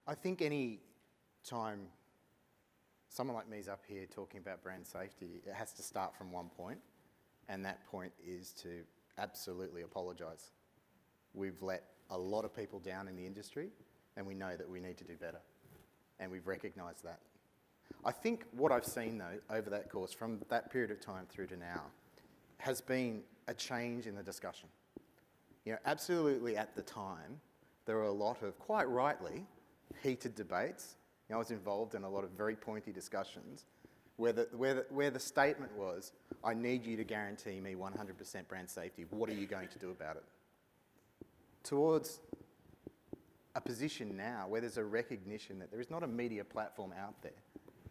I think any time someone like me's up here talking about brand safety, it has to start from one point, and that point is to absolutely apologise. We've let a lot of people down in the industry, and we know that we need to do better, and we've recognised that. I think what I've seen though, over that course, from that period of time through to now, has been a change in the discussion. You know, absolutely at the time, there were a lot of, quite rightly, heated debates. You know, I was involved in a lot of very pointy discussions where the statement was, I need you to guarantee me 100% brand safety. What are you going to do about it? Towards a position now where there's a recognition that there is not a media platform out there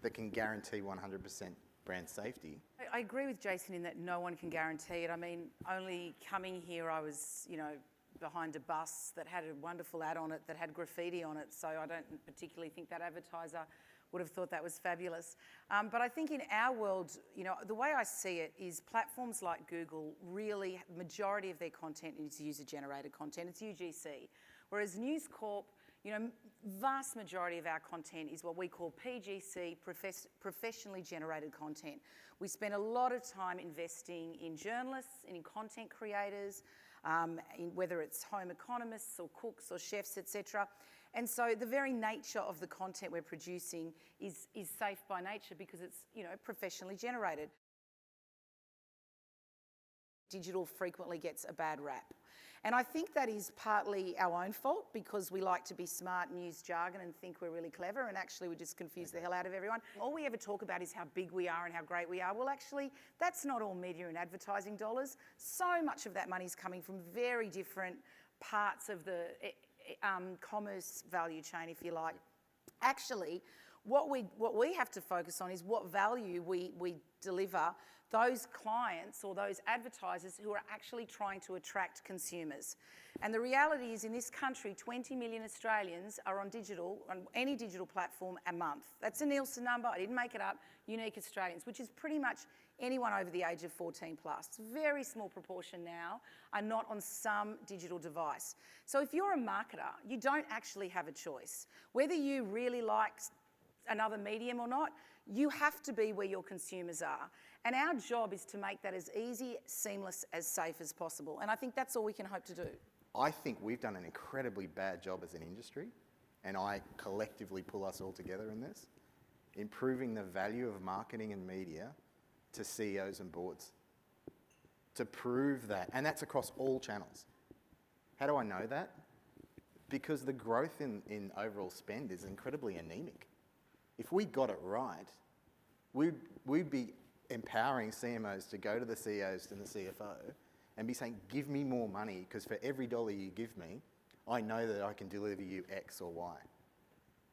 that can guarantee 100% brand safety. I agree with Jason in that no one can guarantee it. I mean, only coming here, I was, behind a bus that had a wonderful ad on it that had graffiti on it, so I don't particularly think that advertiser would have thought that was fabulous. But I think in our world, the way I see it is platforms like Google really, majority of their content is user-generated content. It's UGC. Whereas News Corp, vast majority of our content is what we call PGC, professionally generated content. We spend a lot of time investing in journalists and in content creators, whether it's home economists or cooks or chefs, etc. And so the very nature of the content we're producing is safe by nature because it's, professionally generated. Digital frequently gets a bad rap. And I think that is partly our own fault because we like to be smart and use jargon and think we're really clever, and actually we just confuse the hell out of everyone. All we ever talk about is how big we are and how great we are. Well, actually, that's not all media and advertising dollars. So much of that money is coming from very different parts of the commerce value chain, if you like. Actually, what we have to focus on is what value we deliver those clients or those advertisers who are actually trying to attract consumers. And the reality is in this country, 20 million Australians are on any digital platform a month. That's a Nielsen number, I didn't make it up, unique Australians, which is pretty much anyone over the age of 14 plus. Very small proportion now are not on some digital device. So if you're a marketer, you don't actually have a choice. Whether you really like another medium or not, you have to be where your consumers are. And our job is to make that as easy, seamless, as safe as possible. And I think that's all we can hope to do. I think we've done an incredibly bad job as an industry, and I collectively pull us all together in this, improving the value of marketing and media to CEOs and boards, to prove that, and that's across all channels. How do I know that? Because the growth in overall spend is incredibly anemic. If we got it right, we'd be empowering CMOs to go to the CEOs and the CFO and be saying, give me more money because for every dollar you give me, I know that I can deliver you X or Y.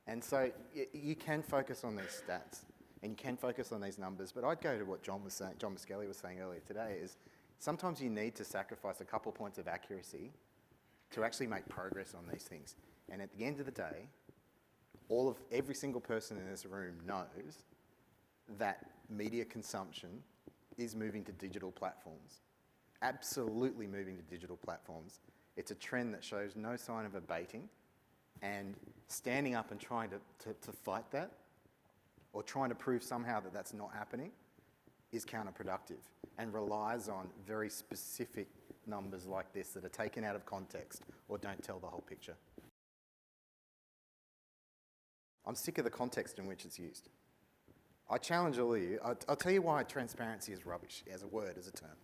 And so you can focus on these stats and you can focus on these numbers, but I'd go to what John Muskelly was saying earlier today is sometimes you need to sacrifice a couple points of accuracy to actually make progress on these things. And at the end of the day, every single person in this room knows that media consumption is moving to digital platforms. Absolutely moving to digital platforms. It's a trend that shows no sign of abating, and standing up and trying to fight that or trying to prove somehow that that's not happening is counterproductive and relies on very specific numbers like this that are taken out of context or don't tell the whole picture. I'm sick of the context in which it's used. I challenge all of you. I'll tell you why transparency is rubbish as a word, as a term.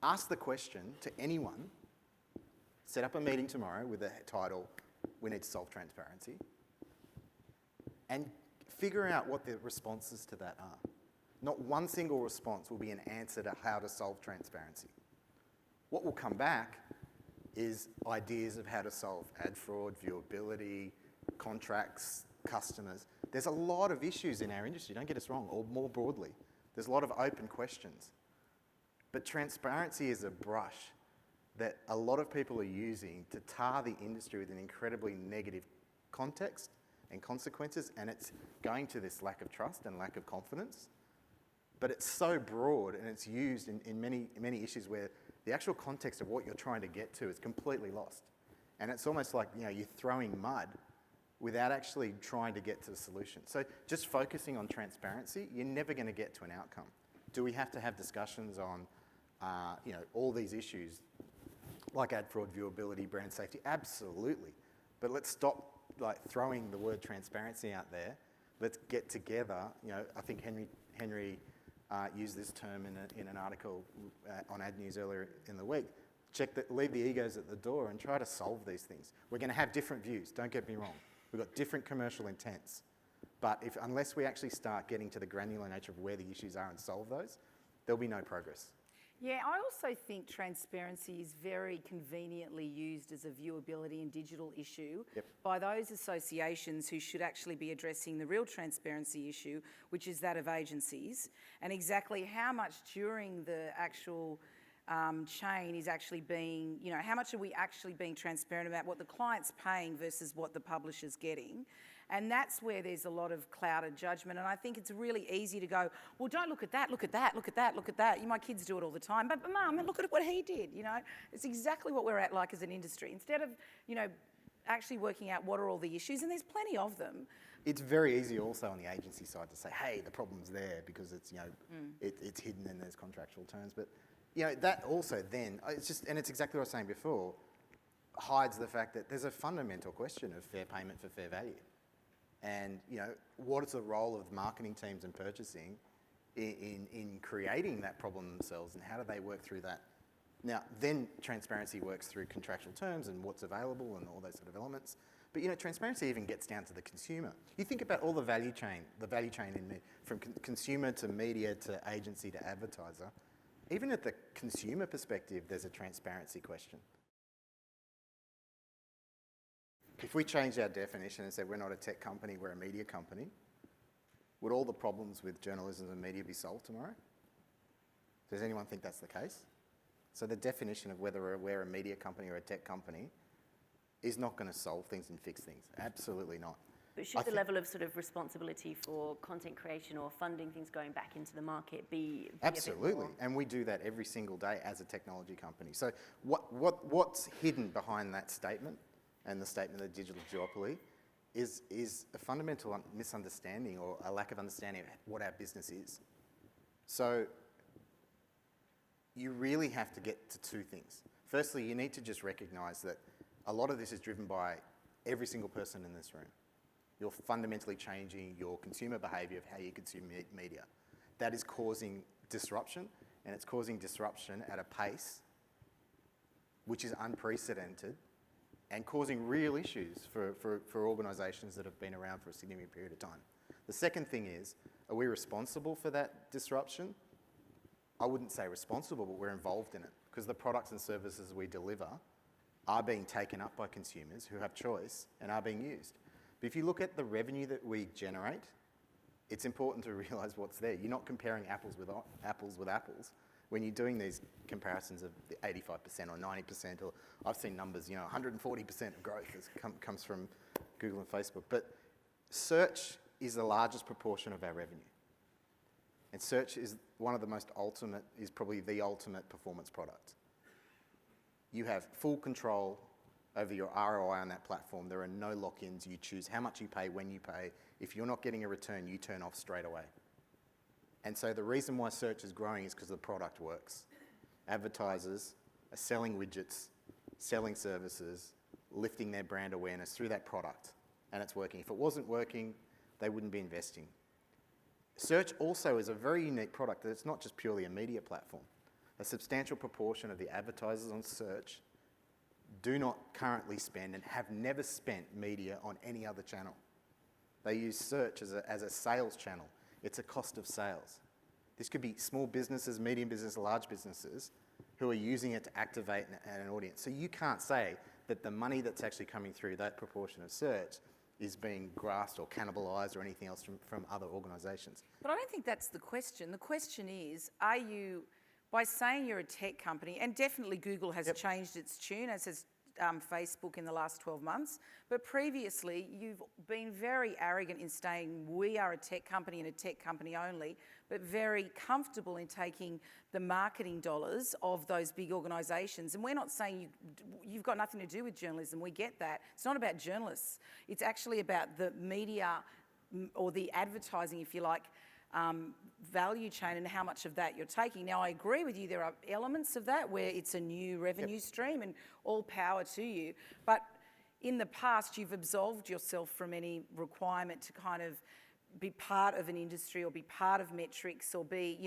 Ask the question to anyone, set up a meeting tomorrow with the title, we need to solve transparency, and figure out what the responses to that are. Not one single response will be an answer to how to solve transparency. What will come back is ideas of how to solve ad fraud, viewability, contracts, customers. There's a lot of issues in our industry, don't get us wrong, or more broadly. There's a lot of open questions. But transparency is a brush that a lot of people are using to tar the industry with an incredibly negative context and consequences, and it's going to this lack of trust and lack of confidence. But it's so broad and it's used in many issues where the actual context of what you're trying to get to is completely lost. And it's almost like, you're throwing mud without actually trying to get to the solution. So just focusing on transparency, you're never going to get to an outcome. Do we have to have discussions on, all these issues like ad fraud, viewability, brand safety? Absolutely. But let's stop throwing the word transparency out there. Let's get together. I think Henry used this term in an article on Ad News earlier in the week. Leave the egos at the door and try to solve these things. We're going to have different views, don't get me wrong. We've got different commercial intents. But unless we actually start getting to the granular nature of where the issues are and solve those, there'll be no progress. Yeah, I also think transparency is very conveniently used as a viewability and digital issue by those associations who should actually be addressing the real transparency issue, which is that of agencies, and exactly how much during the actual chain is actually being, how much are we actually being transparent about what the client's paying versus what the publisher's getting. And that's where there's a lot of clouded judgment. And I think it's really easy to go, well, don't look at that, look at that, look at that, look at that. My kids do it all the time. But Mum, look at what he did, It's exactly what we're at like as an industry. Instead of, actually working out what are all the issues, and there's plenty of them. It's very easy also on the agency side to say, hey, the problem's there because it's, it's hidden and there's contractual terms. But, that also then, it's exactly what I was saying before, hides the fact that there's a fundamental question of fair payment for fair value. And, what is the role of marketing teams and purchasing in creating that problem themselves, and how do they work through that? Now, then transparency works through contractual terms and what's available and all those sort of elements. But, transparency even gets down to the consumer. You think about all the value chain from consumer to media to agency to advertiser. Even at the consumer perspective, there's a transparency question. If we changed our definition and said we're not a tech company, we're a media company, would all the problems with journalism and media be solved tomorrow? Does anyone think that's the case? So the definition of whether we're a media company or a tech company is not going to solve things and fix things. Absolutely not. But should the level of sort of responsibility for content creation or funding things going back into the market be Absolutely, a bit more? And we do that every single day as a technology company. So what's hidden behind that statement and the statement of digital duopoly is a fundamental misunderstanding or a lack of understanding of what our business is. So you really have to get to two things. Firstly, you need to just recognise that a lot of this is driven by every single person in this room. You're fundamentally changing your consumer behaviour of how you consume media. That is causing disruption, and it's causing disruption at a pace which is unprecedented and causing real issues for organisations that have been around for a significant period of time. The second thing is, are we responsible for that disruption? I wouldn't say responsible, but we're involved in it because the products and services we deliver are being taken up by consumers who have choice and are being used. But if you look at the revenue that we generate, it's important to realise what's there. You're not comparing apples with apples when you're doing these comparisons of the 85% or 90%, or I've seen numbers, 140% of growth comes from Google and Facebook. But search is the largest proportion of our revenue. And search is probably the ultimate performance product. You have full control over your ROI on that platform. There are no lock-ins. You choose how much you pay, when you pay. If you're not getting a return, you turn off straight away. And so the reason why search is growing is because the product works. Advertisers are selling widgets, selling services, lifting their brand awareness through that product, and it's working. If it wasn't working, they wouldn't be investing. Search also is a very unique product that it's not just purely a media platform. A substantial proportion of the advertisers on search do not currently spend and have never spent media on any other channel. They use search as a sales channel. It's a cost of sales. This could be small businesses, medium businesses, large businesses who are using it to activate an audience. So you can't say that the money that's actually coming through that proportion of search is being grasped or cannibalised or anything else from other organisations. But I don't think that's the question. The question is, are you, by saying you're a tech company, and definitely Google has changed its tune, as has Facebook in the last 12 months, but previously you've been very arrogant in saying we are a tech company and a tech company only, but very comfortable in taking the marketing dollars of those big organisations. And we're not saying you've got nothing to do with journalism, we get that. It's not about journalists, it's actually about the media or the advertising, if you like, value chain and how much of that you're taking. Now, I agree with you, there are elements of that where it's a new revenue stream and all power to you. But in the past, you've absolved yourself from any requirement to kind of be part of an industry or be part of metrics or be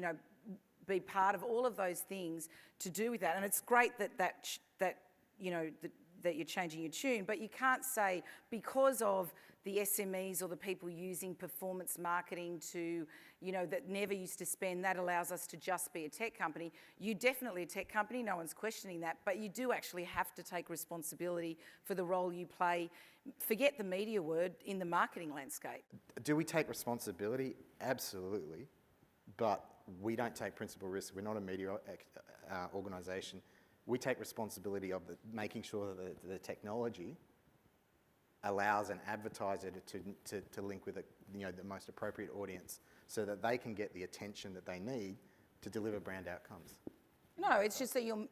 part of all of those things to do with that. And it's great that you're changing your tune, but you can't say because of the SMEs or the people using performance marketing to, that never used to spend, that allows us to just be a tech company. You're definitely a tech company, no one's questioning that, but you do actually have to take responsibility for the role you play, forget the media word, in the marketing landscape. Do we take responsibility? Absolutely, but we don't take principal risk. We're not a media organisation. We take responsibility of making sure that the technology allows an advertiser to link with the most appropriate audience so that they can get the attention that they need to deliver brand outcomes. No, it's just that you're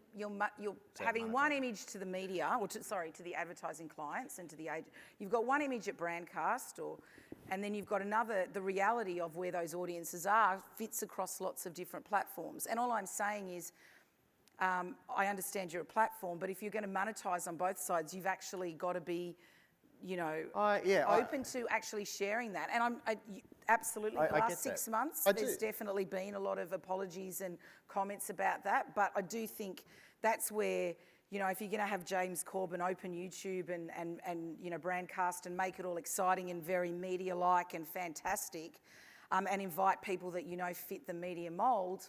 having one image to the media, or to the advertising clients and to the agent. You've got one image at Brandcast, and then you've got another. The reality of where those audiences are fits across lots of different platforms. And all I'm saying is, I understand you're a platform, but if you're going to monetize on both sides, you've actually got to be, open to actually sharing that. And absolutely, the last 6 months, there's definitely been a lot of apologies and comments about that. But I do think that's where, if you're going to have James Corbyn open YouTube and Brandcast and make it all exciting and very media-like and fantastic, and invite people that fit the media mould,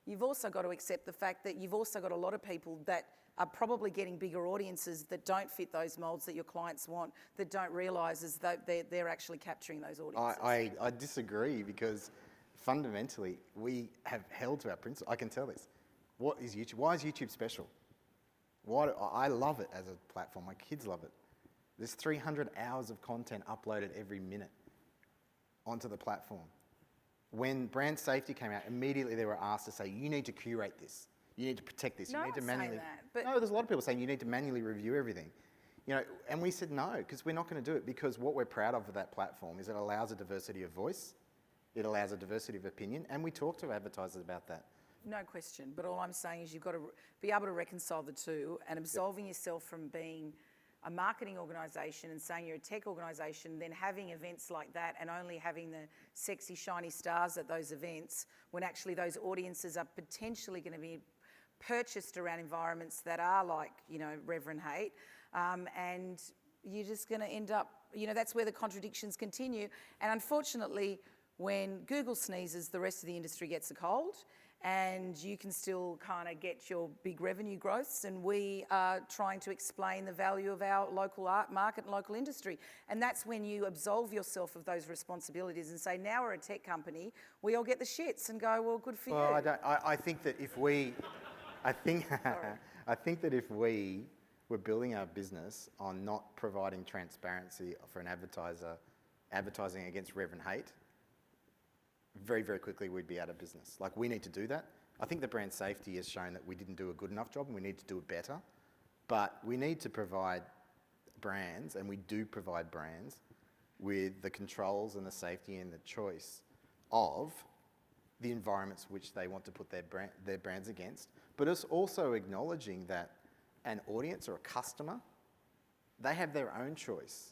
you've also got to accept the fact that you've also got a lot of people that are probably getting bigger audiences that don't fit those moulds that your clients want, that don't realise as though they're actually capturing those audiences. I disagree, because fundamentally we have held to our principle. I can tell this. What is YouTube? Why is YouTube special? I love it as a platform. My kids love it. There's 300 hours of content uploaded every minute onto the platform. When brand safety came out, immediately they were asked to say, you need to curate this. You need to protect this. No, You need to I'm manually. saying that, but No, there's a lot of people saying you need to manually review everything. And we said no, because we're not going to do it, because what we're proud of with that platform is it allows a diversity of voice, it allows a diversity of opinion, and we talk to advertisers about that. no question. But all I'm saying is you've got to be able to reconcile the two, and absolving yourself from being a marketing organisation and saying you're a tech organisation, then having events like that and only having the sexy, shiny stars at those events, when actually those audiences are potentially going to be purchased around environments that are like, reverend hate, and you're just going to end up, that's where the contradictions continue. And unfortunately, when Google sneezes, the rest of the industry gets a cold, and you can still kind of get your big revenue growths, and we are trying to explain the value of our local art market and local industry. And that's when you absolve yourself of those responsibilities and say, now we're a tech company, we all get the shits and go, well, good for you. I think that if we... I think that if we were building our business on not providing transparency for an advertiser advertising against reverend hate, very, very quickly we'd be out of business. Like, we need to do that. I think the brand safety has shown that we didn't do a good enough job and we need to do it better. But we need to provide brands, and we do provide brands, with the controls and the safety and the choice of the environments which they want to put their brands against, but it's also acknowledging that an audience or a customer, they have their own choice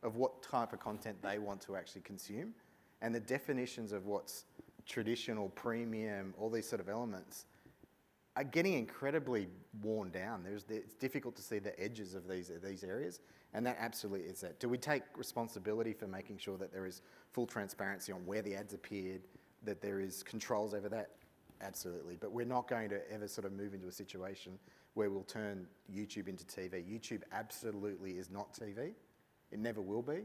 of what type of content they want to actually consume, and the definitions of what's traditional, premium, all these sort of elements are getting incredibly worn down. It's difficult to see the edges of these areas, and that absolutely is that. Do we take responsibility for making sure that there is full transparency on where the ads appeared, that there is controls over that? Absolutely. But we're not going to ever sort of move into a situation where we'll turn YouTube into TV. YouTube absolutely is not TV. It never will be.